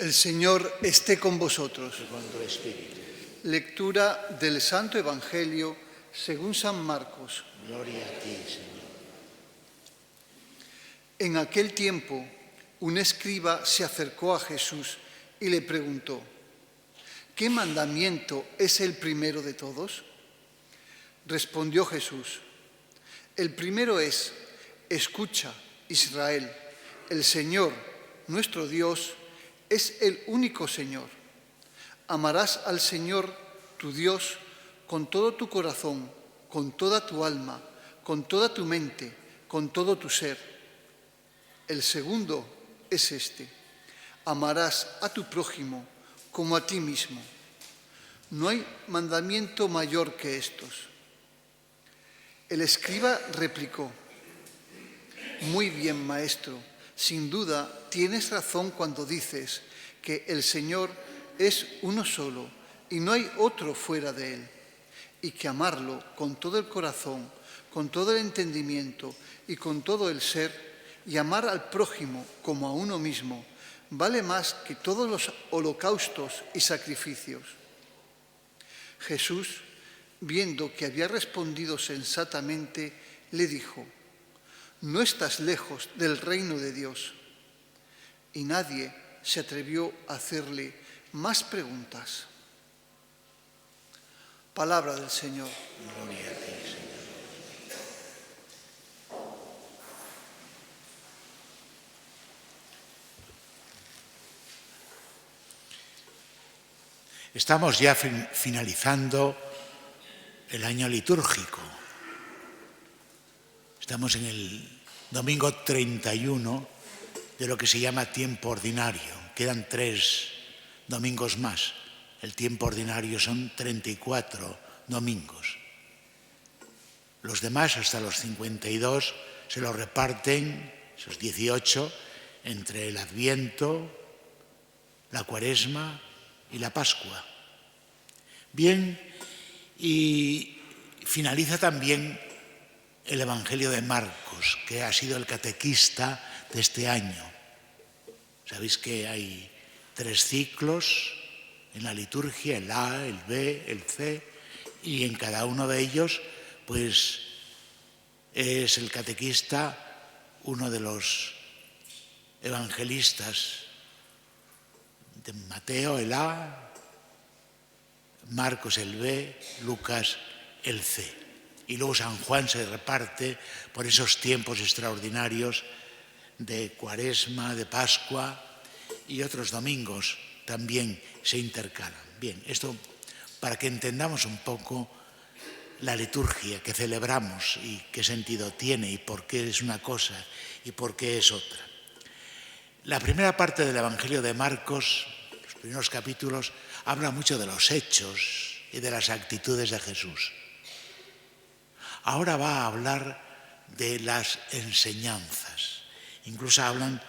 El Señor esté con vosotros. y con tu espíritu. Lectura del Santo Evangelio según San Marcos. Gloria a ti, Señor. En aquel tiempo, un escriba se acercó a Jesús y le preguntó: ¿qué mandamiento es el primero de todos? Respondió Jesús: el primero es: escucha, Israel, el Señor, nuestro Dios, es el único Señor. Amarás al Señor, tu Dios, con todo tu corazón, con toda tu alma, con toda tu mente, con todo tu ser. El segundo es este: amarás a tu prójimo como a ti mismo. No hay mandamiento mayor que estos. El escriba replicó: muy bien, maestro, sin duda tienes razón cuando dices que el Señor es uno solo y no hay otro fuera de él, y que amarlo con todo el corazón, con todo el entendimiento y con todo el ser, y amar al prójimo como a uno mismo, vale más que todos los holocaustos y sacrificios. Jesús, viendo que había respondido sensatamente, le dijo: no estás lejos del reino de Dios. Y nadie se atrevió a hacerle más preguntas. Palabra del Señor. Gloria a ti, Señor. Estamos ya finalizando el año litúrgico. Estamos en el domingo 31 de lo que se llama tiempo ordinario. Quedan 3 domingos más. El tiempo ordinario son 34 domingos. Los demás, hasta los 52, se los reparten, esos 18, entre el Adviento, la Cuaresma y la Pascua. Bien, y finaliza también el Evangelio de Marcos, que ha sido el catequista de este año. Sabéis que hay 3 ciclos en la liturgia: el A, el B, el C, y en cada uno de ellos, pues, es el catequista uno de los evangelistas. De Mateo el A, Marcos el B, Lucas el C. Y luego San Juan se reparte por esos tiempos extraordinarios de Cuaresma, de Pascua, y otros domingos también se intercalan. Bien, esto para que entendamos un poco la liturgia que celebramos y qué sentido tiene y por qué es una cosa y por qué es otra. La primera parte del Evangelio de Marcos, los primeros capítulos, habla mucho de los hechos y de las actitudes de Jesús. Ahora va a hablar de las enseñanzas. Incluso hablan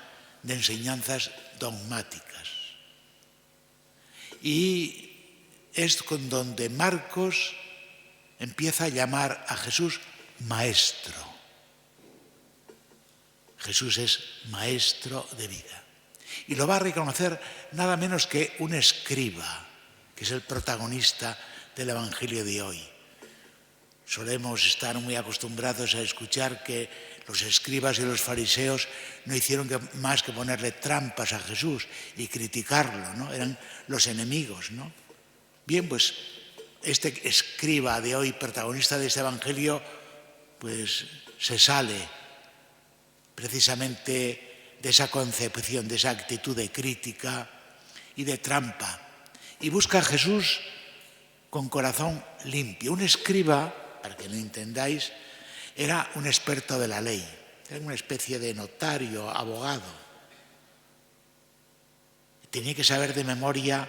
de enseñanzas dogmáticas. Y es con donde Marcos empieza a llamar a Jesús maestro. Jesús es maestro de vida. Y lo va a reconocer nada menos que un escriba, que es el protagonista del Evangelio de hoy. Solemos estar muy acostumbrados a escuchar que los escribas y los fariseos no hicieron más que ponerle trampas a Jesús y criticarlo, ¿no? Eran los enemigos, ¿no? Bien, pues este escriba de hoy, protagonista de este Evangelio, pues se sale precisamente de esa concepción, de esa actitud de crítica y de trampa, y busca a Jesús con corazón limpio. Un escriba, para que lo entendáis, era un experto de la ley, era una especie de notario, abogado. Tenía que saber de memoria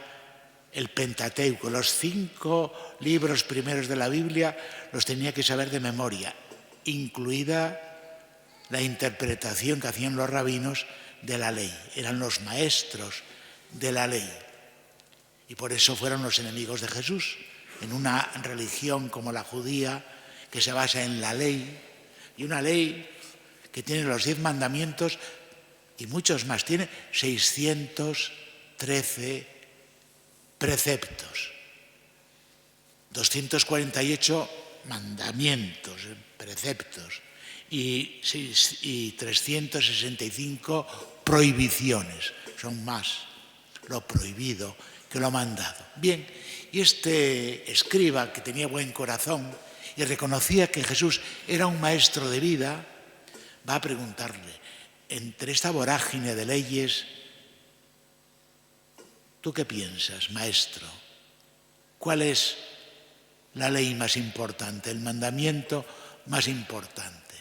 el Pentateuco, los 5 libros primeros de la Biblia los tenía que saber de memoria, incluida la interpretación que hacían los rabinos de la ley. Eran los maestros de la ley. Y por eso fueron los enemigos de Jesús. En una religión como la judía, que se basa en la ley, y una ley que tiene los 10 mandamientos y muchos más, tiene 613 13 preceptos, 248 mandamientos, preceptos y 365 prohibiciones. Son más lo prohibido que lo mandado. Bien, y este escriba, que tenía buen corazón y reconocía que Jesús era un maestro de vida, va a preguntarle, entre esta vorágine de leyes, ¿tú qué piensas, maestro? ¿Cuál es la ley más importante, el mandamiento más importante?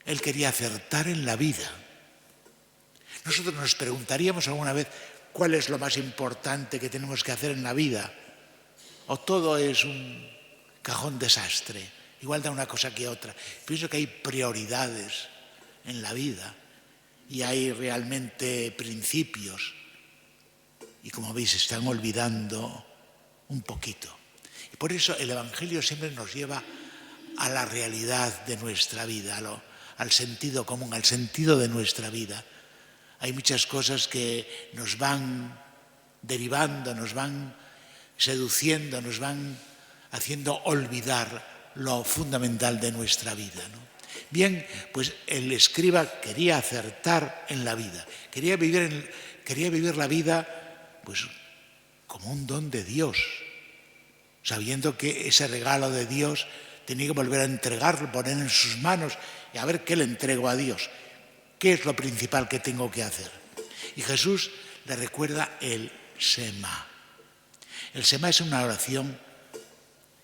Él quería acertar en la vida. Nosotros nos preguntaríamos alguna vez cuál es lo más importante que tenemos que hacer en la vida, o todo es un cajón desastre, igual da una cosa que otra. Pienso que hay prioridades en la vida y hay realmente principios, y como veis se están olvidando un poquito. Y por eso el Evangelio siempre nos lleva a la realidad de nuestra vida, al sentido común, al sentido de nuestra vida. Hay muchas cosas que nos van derivando, nos van seduciendo, nos van haciendo olvidar lo fundamental de nuestra vida, ¿no? Bien, pues el escriba quería acertar en la vida, quería vivir la vida pues como un don de Dios, sabiendo que ese regalo de Dios tenía que volver a entregarlo, poner en sus manos y a ver qué le entrego a Dios. ¿Qué es lo principal que tengo que hacer? Y Jesús le recuerda el Shema. El Shema es una oración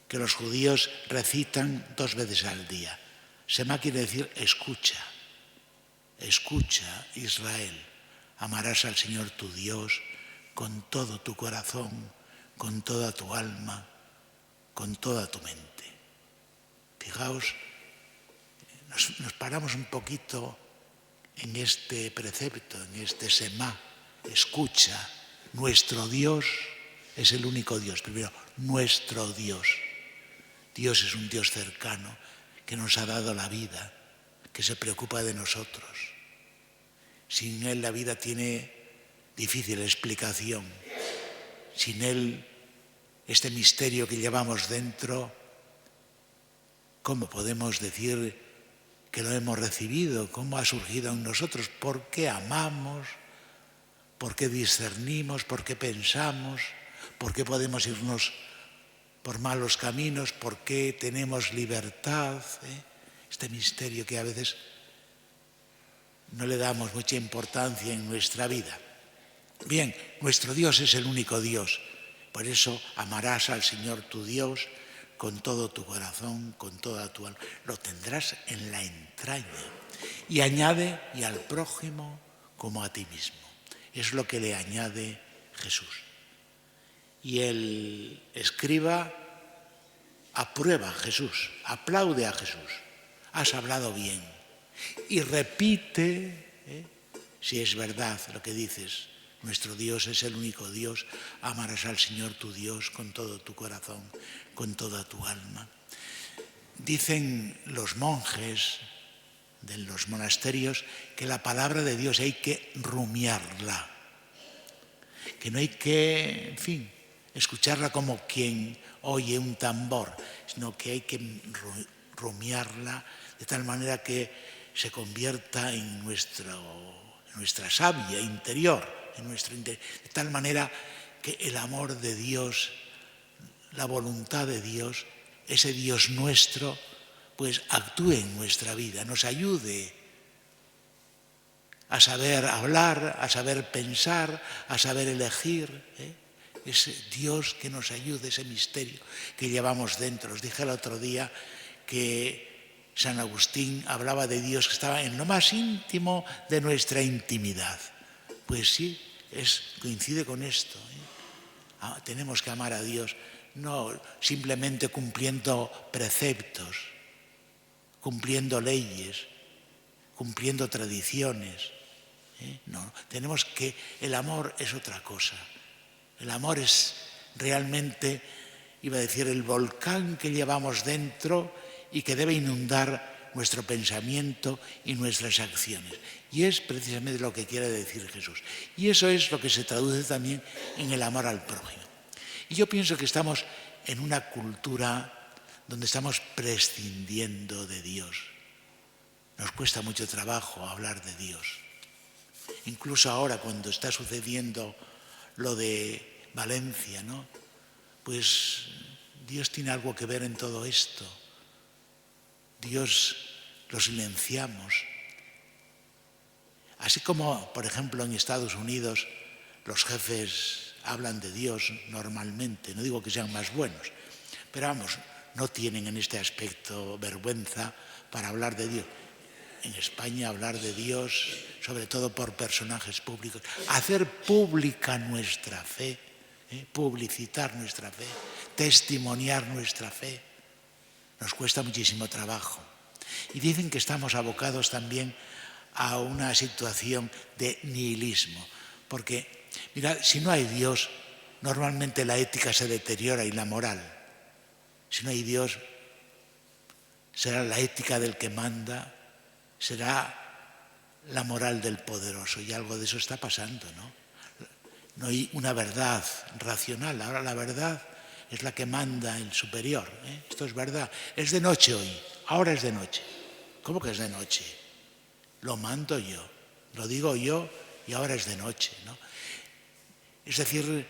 que los judíos recitan 2 veces al día. Shema quiere decir escucha. Escucha, Israel. Amarás al Señor tu Dios con todo tu corazón, con toda tu alma, con toda tu mente. Fijaos, nos paramos un poquito en este precepto, en este Shema. Escucha, nuestro Dios es el único Dios. Primero, nuestro Dios. Dios es un Dios cercano que nos ha dado la vida, que se preocupa de nosotros. Sin Él la vida tiene difícil explicación. Sin Él, este misterio que llevamos dentro, ¿cómo podemos decir que lo hemos recibido? ¿Cómo ha surgido en nosotros? ¿Por qué amamos? ¿Por qué discernimos? ¿Por qué pensamos? ¿Por qué podemos irnos por malos caminos? ¿Por qué tenemos libertad? Este misterio que a veces no le damos mucha importancia en nuestra vida. Bien, nuestro Dios es el único Dios. Por eso amarás al Señor tu Dios con todo tu corazón, con toda tu alma. Lo tendrás en la entraña. Y añade, y al prójimo como a ti mismo. Es lo que le añade Jesús. Y el escriba aprueba a Jesús, aplaude a Jesús. Has hablado bien. Y repite, si es verdad lo que dices, nuestro Dios es el único Dios, amarás al Señor tu Dios con todo tu corazón, con toda tu alma. Dicen los monjes de los monasterios que la palabra de Dios hay que rumiarla, que no hay que, en fin, escucharla como quien oye un tambor, sino que hay que rumiarla de tal manera que se convierta en nuestra savia interior, de tal manera que el amor de Dios, la voluntad de Dios, ese Dios nuestro, pues actúe en nuestra vida, nos ayude a saber hablar, a saber pensar, a saber elegir. Ese Dios que nos ayude, ese misterio que llevamos dentro. Os dije el otro día que San Agustín hablaba de Dios que estaba en lo más íntimo de nuestra intimidad. Pues sí, coincide con esto. Tenemos que amar a Dios, no simplemente cumpliendo preceptos, cumpliendo leyes, cumpliendo tradiciones. No, tenemos que, el amor es otra cosa. El amor es realmente, iba a decir, el volcán que llevamos dentro y que debe inundar nuestro pensamiento y nuestras acciones. Y es precisamente lo que quiere decir Jesús. Y eso es lo que se traduce también en el amor al prójimo. Y yo pienso que estamos en una cultura donde estamos prescindiendo de Dios. Nos cuesta mucho trabajo hablar de Dios. Incluso ahora, cuando está sucediendo lo de Valencia, ¿no? Pues Dios tiene algo que ver en todo esto. Dios lo silenciamos. Así como, por ejemplo, en Estados Unidos los jefes hablan de Dios normalmente, no digo que sean más buenos, pero vamos, no tienen en este aspecto vergüenza para hablar de Dios. En España hablar de Dios, sobre todo por personajes públicos, hacer pública nuestra fe, publicitar nuestra fe, testimoniar nuestra fe, nos cuesta muchísimo trabajo. Y dicen que estamos abocados también a una situación de nihilismo, porque, mira, si no hay Dios, normalmente la ética se deteriora y la moral. Si no hay Dios, será la ética del que manda, será la moral del poderoso, y algo de eso está pasando, ¿no? No hay una verdad racional, ahora la verdad es la que manda el superior, ¿eh? Esto es verdad, es de noche hoy, ahora es de noche. ¿Cómo que es de noche? Lo mando yo, lo digo yo y ahora es de noche, ¿no? Es decir,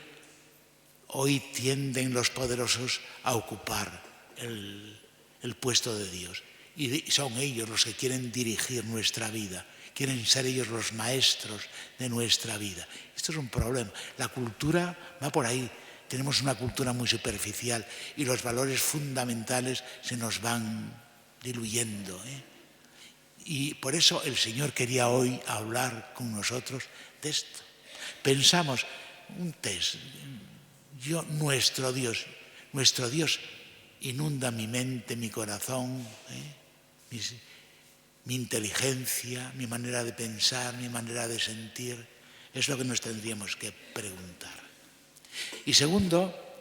hoy tienden los poderosos a ocupar el puesto de Dios. Y son ellos los que quieren dirigir nuestra vida, quieren ser ellos los maestros de nuestra vida. Esto es un problema. La cultura va por ahí. Tenemos una cultura muy superficial y los valores fundamentales se nos van diluyendo, ¿eh? Y por eso el Señor quería hoy hablar con nosotros de esto. Pensamos, un test, nuestro Dios inunda mi mente, mi corazón, mi inteligencia, mi manera de pensar, mi manera de sentir. Es lo que nos tendríamos que preguntar. Y segundo,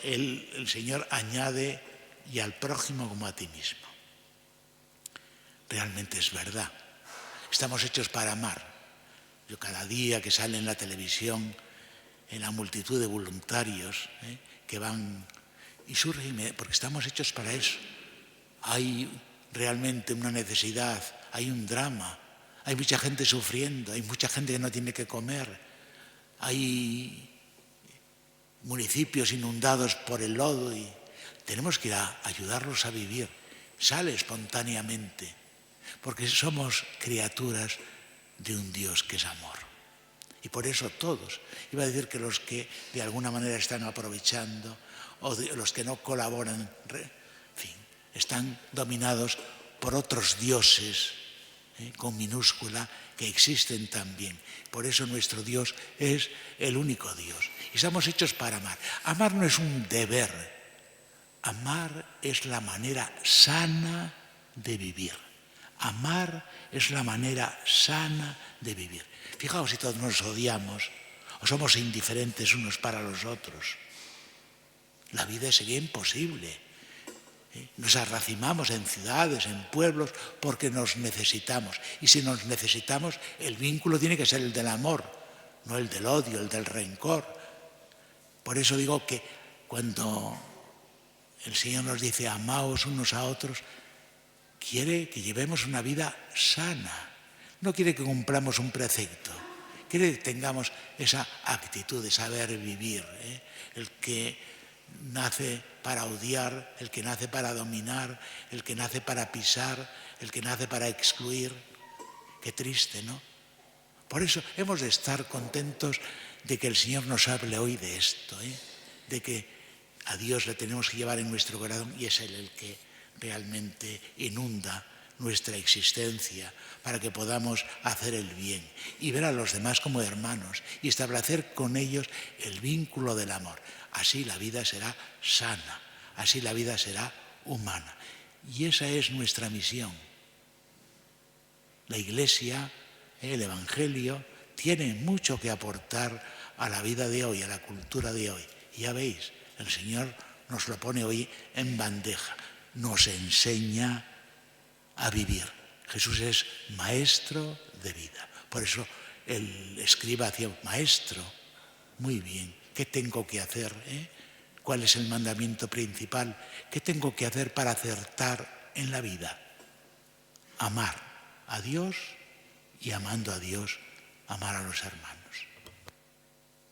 el Señor añade, y al prójimo como a ti mismo. Realmente es verdad. Estamos hechos para amar. Yo cada día que sale en la televisión, en la multitud de voluntarios que van, y surge, porque estamos hechos para eso. Hay realmente una necesidad, hay un drama, hay mucha gente sufriendo, hay mucha gente que no tiene que comer, hay municipios inundados por el lodo y tenemos que ir a ayudarlos a vivir. Sale espontáneamente, porque somos criaturas de un Dios que es amor. Y por eso todos, iba a decir que los que de alguna manera están aprovechando o los que no colaboran, en fin, están dominados por otros dioses, con minúscula, que existen también. Por eso nuestro Dios es el único Dios. Y estamos hechos para amar. Amar no es un deber. Amar es la manera sana de vivir. Amar es la manera sana de vivir. Fijaos si todos nos odiamos o somos indiferentes unos para los otros. La vida sería imposible. Nos arracimamos en ciudades, en pueblos, porque nos necesitamos. Y si nos necesitamos, el vínculo tiene que ser el del amor, no el del odio, el del rencor. Por eso digo que cuando el Señor nos dice amaos unos a otros, quiere que llevemos una vida sana. No quiere que cumplamos un precepto. Quiere que tengamos esa actitud de saber vivir, el que nace para odiar, el que nace para dominar, el que nace para pisar, el que nace para excluir. Qué triste, ¿no? Por eso hemos de estar contentos de que el Señor nos hable hoy de esto, de que a Dios le tenemos que llevar en nuestro corazón y es Él el que realmente inunda nuestra existencia para que podamos hacer el bien y ver a los demás como hermanos y establecer con ellos el vínculo del amor. Así la vida será sana, así la vida será humana. Y esa es nuestra misión. La Iglesia, el Evangelio, tiene mucho que aportar a la vida de hoy, a la cultura de hoy. Y ya veis, el Señor nos lo pone hoy en bandeja, nos enseña a vivir. Jesús es maestro de vida. Por eso el escriba hacía, maestro, muy bien, ¿qué tengo que hacer? ¿Cuál es el mandamiento principal? ¿Qué tengo que hacer para acertar en la vida? Amar a Dios y amando a Dios, amar a los hermanos.